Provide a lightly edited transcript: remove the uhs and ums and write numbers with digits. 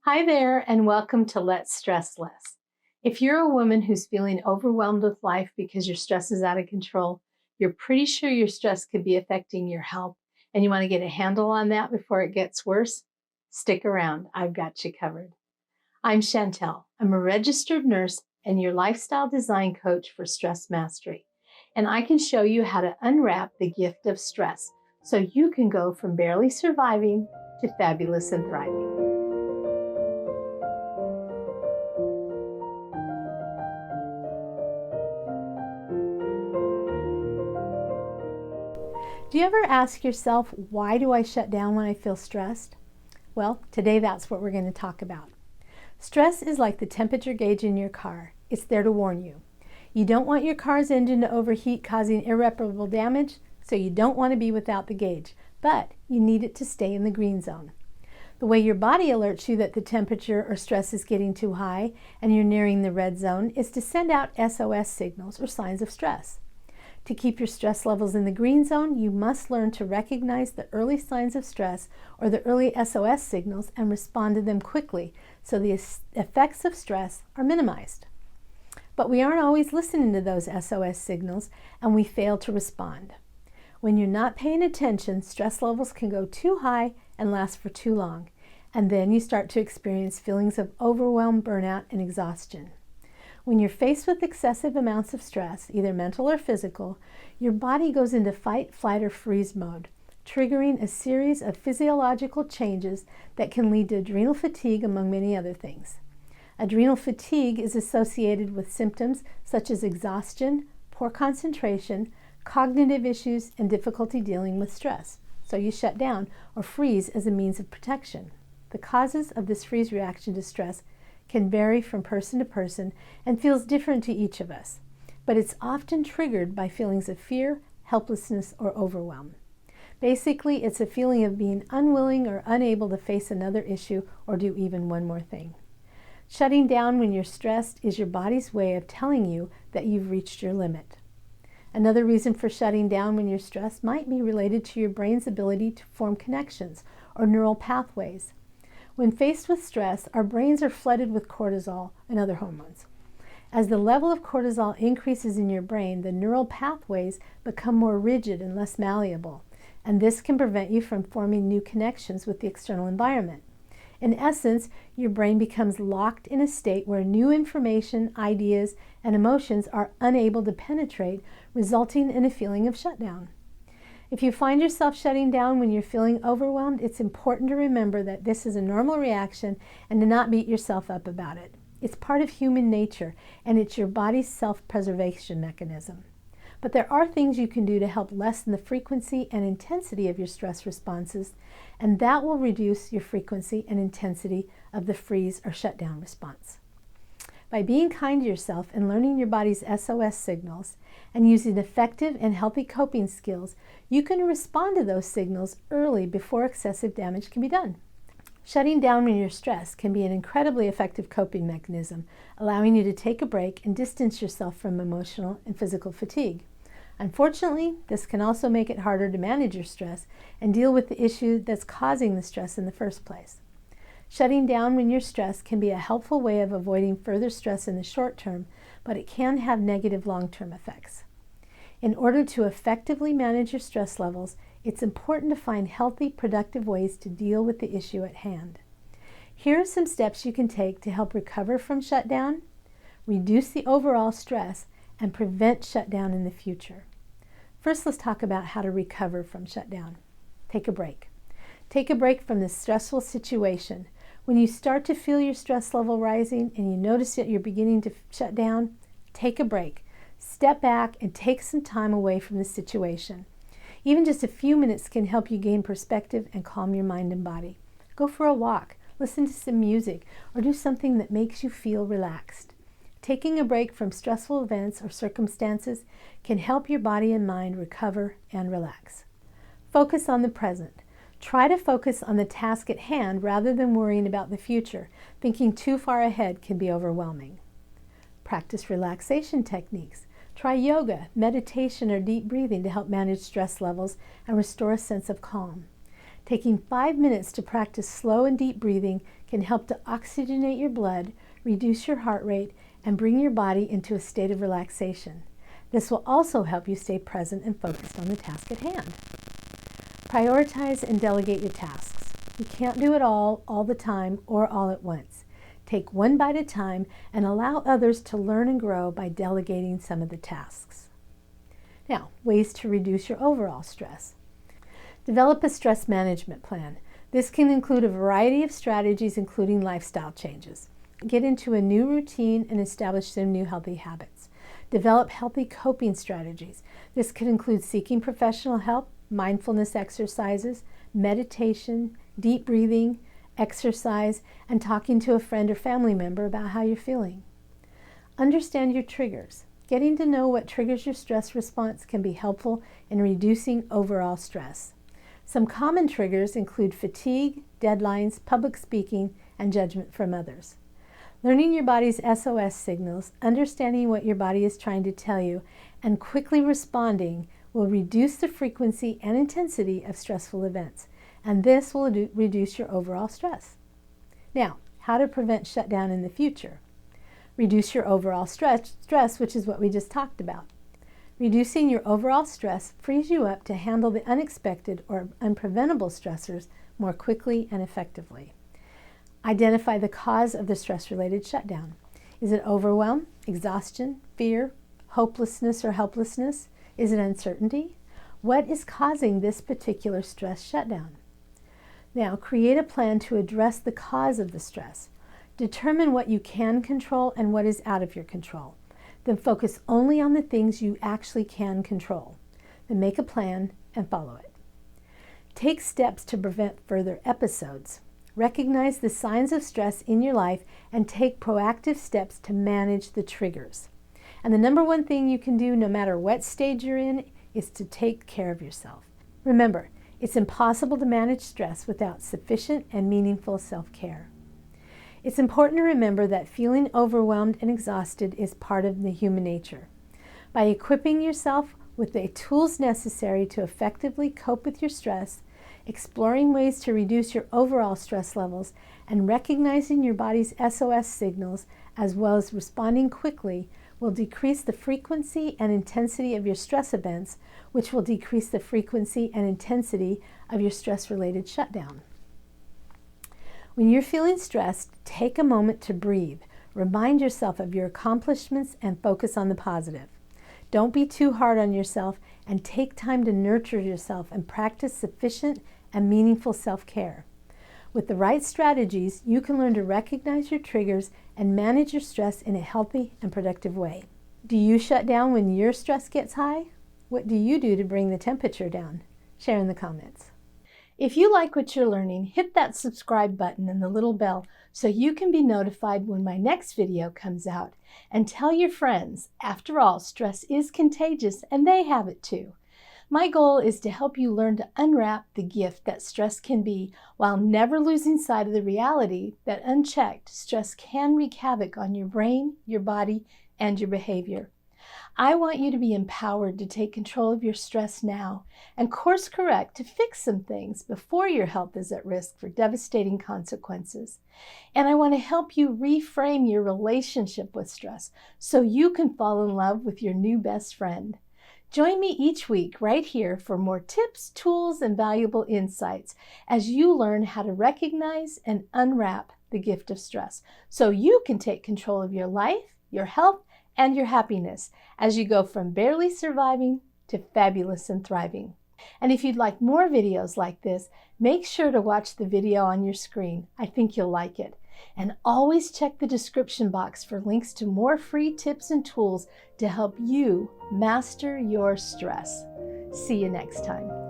Hi there, and welcome to Let's Stress Less. If you're a woman who's feeling overwhelmed with life because your stress is out of control, you're pretty sure your stress could be affecting your health, and you want to get a handle on that before it gets worse, stick around. I've got you covered. I'm Chantel. I'm a registered nurse and your lifestyle design coach for stress mastery. And I can show you how to unwrap the gift of stress so you can go from barely surviving to fabulous and thriving. Do you ever ask yourself, why do I shut down when I feel stressed? Well, today that's what we're going to talk about. Stress is like the temperature gauge in your car. It's there to warn you. You don't want your car's engine to overheat, causing irreparable damage, so you don't want to be without the gauge, but you need it to stay in the green zone. The way your body alerts you that the temperature or stress is getting too high and you're nearing the red zone is to send out S.O.S signals or signs of stress. To keep your stress levels in the green zone, you must learn to recognize the early signs of stress or the early S.O.S signals and respond to them quickly so the effects of stress are minimized. But we aren't always listening to those S.O.S signals and we fail to respond. When you're not paying attention, stress levels can go too high and last for too long, and then you start to experience feelings of overwhelm, burnout, and exhaustion. When you're faced with excessive amounts of stress, either mental or physical, your body goes into fight, flight, or freeze mode, triggering a series of physiological changes that can lead to adrenal fatigue, among many other things. Adrenal fatigue is associated with symptoms such as exhaustion, poor concentration, cognitive issues, and difficulty dealing with stress. So you shut down or freeze as a means of protection. The causes of this freeze reaction to stress can vary from person to person and feels different to each of us, but it's often triggered by feelings of fear, helplessness, or overwhelm. Basically, it's a feeling of being unwilling or unable to face another issue or do even one more thing. Shutting down when you're stressed is your body's way of telling you that you've reached your limit. Another reason for shutting down when you're stressed might be related to your brain's ability to form connections or neural pathways. When faced with stress, our brains are flooded with cortisol and other hormones. As the level of cortisol increases in your brain, the neural pathways become more rigid and less malleable, and this can prevent you from forming new connections with the external environment. In essence, your brain becomes locked in a state where new information, ideas, and emotions are unable to penetrate, resulting in a feeling of shutdown. If you find yourself shutting down when you're feeling overwhelmed, it's important to remember that this is a normal reaction and to not beat yourself up about it. It's part of human nature, and it's your body's self-preservation mechanism. But there are things you can do to help lessen the frequency and intensity of your stress responses, and that will reduce your frequency and intensity of the freeze or shutdown response. By being kind to yourself and learning your body's S.O.S signals and using effective and healthy coping skills, you can respond to those signals early before excessive damage can be done. Shutting down when you're stressed can be an incredibly effective coping mechanism, allowing you to take a break and distance yourself from emotional and physical fatigue. Unfortunately, this can also make it harder to manage your stress and deal with the issue that's causing the stress in the first place. Shutting down when you're stressed can be a helpful way of avoiding further stress in the short term, but it can have negative long-term effects. In order to effectively manage your stress levels, it's important to find healthy, productive ways to deal with the issue at hand. Here are some steps you can take to help recover from shutdown, reduce the overall stress, and prevent shutdown in the future. First, let's talk about how to recover from shutdown. Take a break. Take a break from this stressful situation. When you start to feel your stress level rising and you notice that you're beginning to shut down, take a break. Step back and take some time away from the situation. Even just a few minutes can help you gain perspective and calm your mind and body. Go for a walk, listen to some music, or do something that makes you feel relaxed. Taking a break from stressful events or circumstances can help your body and mind recover and relax. Focus on the present. Try to focus on the task at hand rather than worrying about the future. Thinking too far ahead can be overwhelming. Practice relaxation techniques. Try yoga, meditation, or deep breathing to help manage stress levels and restore a sense of calm. Taking 5 minutes to practice slow and deep breathing can help to oxygenate your blood, reduce your heart rate, and bring your body into a state of relaxation. This will also help you stay present and focused on the task at hand. Prioritize and delegate your tasks. You can't do it all the time, or all at once. Take one bite at a time and allow others to learn and grow by delegating some of the tasks. Now, ways to reduce your overall stress. Develop a stress management plan. This can include a variety of strategies, including lifestyle changes. Get into a new routine and establish some new healthy habits. Develop healthy coping strategies. This could include seeking professional help, mindfulness exercises, meditation, deep breathing, exercise, and talking to a friend or family member about how you're feeling. Understand your triggers. Getting to know what triggers your stress response can be helpful in reducing overall stress. Some common triggers include fatigue, deadlines, public speaking, and judgment from others. Learning your body's S.O.S signals, understanding what your body is trying to tell you, and quickly responding will reduce the frequency and intensity of stressful events, and this will reduce your overall stress. Now, how to prevent shutdown in the future. Reduce your overall stress, which is what we just talked about. Reducing your overall stress frees you up to handle the unexpected or unpreventable stressors more quickly and effectively. Identify the cause of the stress-related shutdown. Is it overwhelm, exhaustion, fear, hopelessness or helplessness? Is it uncertainty? What is causing this particular stress shutdown? Now, create a plan to address the cause of the stress. Determine what you can control and what is out of your control. Then focus only on the things you actually can control. Then make a plan and follow it. Take steps to prevent further episodes. Recognize the signs of stress in your life and take proactive steps to manage the triggers. And the number one thing you can do, no matter what stage you're in, is to take care of yourself. Remember, it's impossible to manage stress without sufficient and meaningful self-care. It's important to remember that feeling overwhelmed and exhausted is part of the human nature. By equipping yourself with the tools necessary to effectively cope with your stress, exploring ways to reduce your overall stress levels, and recognizing your body's S.O.S signals, as well as responding quickly, will decrease the frequency and intensity of your stress events, which will decrease the frequency and intensity of your stress-related shutdown. When you're feeling stressed, take a moment to breathe. Remind yourself of your accomplishments and focus on the positive. Don't be too hard on yourself, and take time to nurture yourself and practice sufficient and meaningful self-care. With the right strategies, you can learn to recognize your triggers and manage your stress in a healthy and productive way. Do you shut down when your stress gets high? What do you do to bring the temperature down? Share in the comments. If you like what you're learning, hit that subscribe button and the little bell so you can be notified when my next video comes out. And tell your friends, after all, stress is contagious and they have it too. My goal is to help you learn to unwrap the gift that stress can be, while never losing sight of the reality that unchecked, stress can wreak havoc on your brain, your body, and your behavior. I want you to be empowered to take control of your stress now and course correct to fix some things before your health is at risk for devastating consequences. And I want to help you reframe your relationship with stress so you can fall in love with your new best friend. Join me each week right here for more tips, tools, and valuable insights as you learn how to recognize and unwrap the gift of stress so you can take control of your life, your health, and your happiness as you go from barely surviving to fabulous and thriving. And if you'd like more videos like this, make sure to watch the video on your screen. I think you'll like it. And always check the description box for links to more free tips and tools to help you master your stress. See you next time.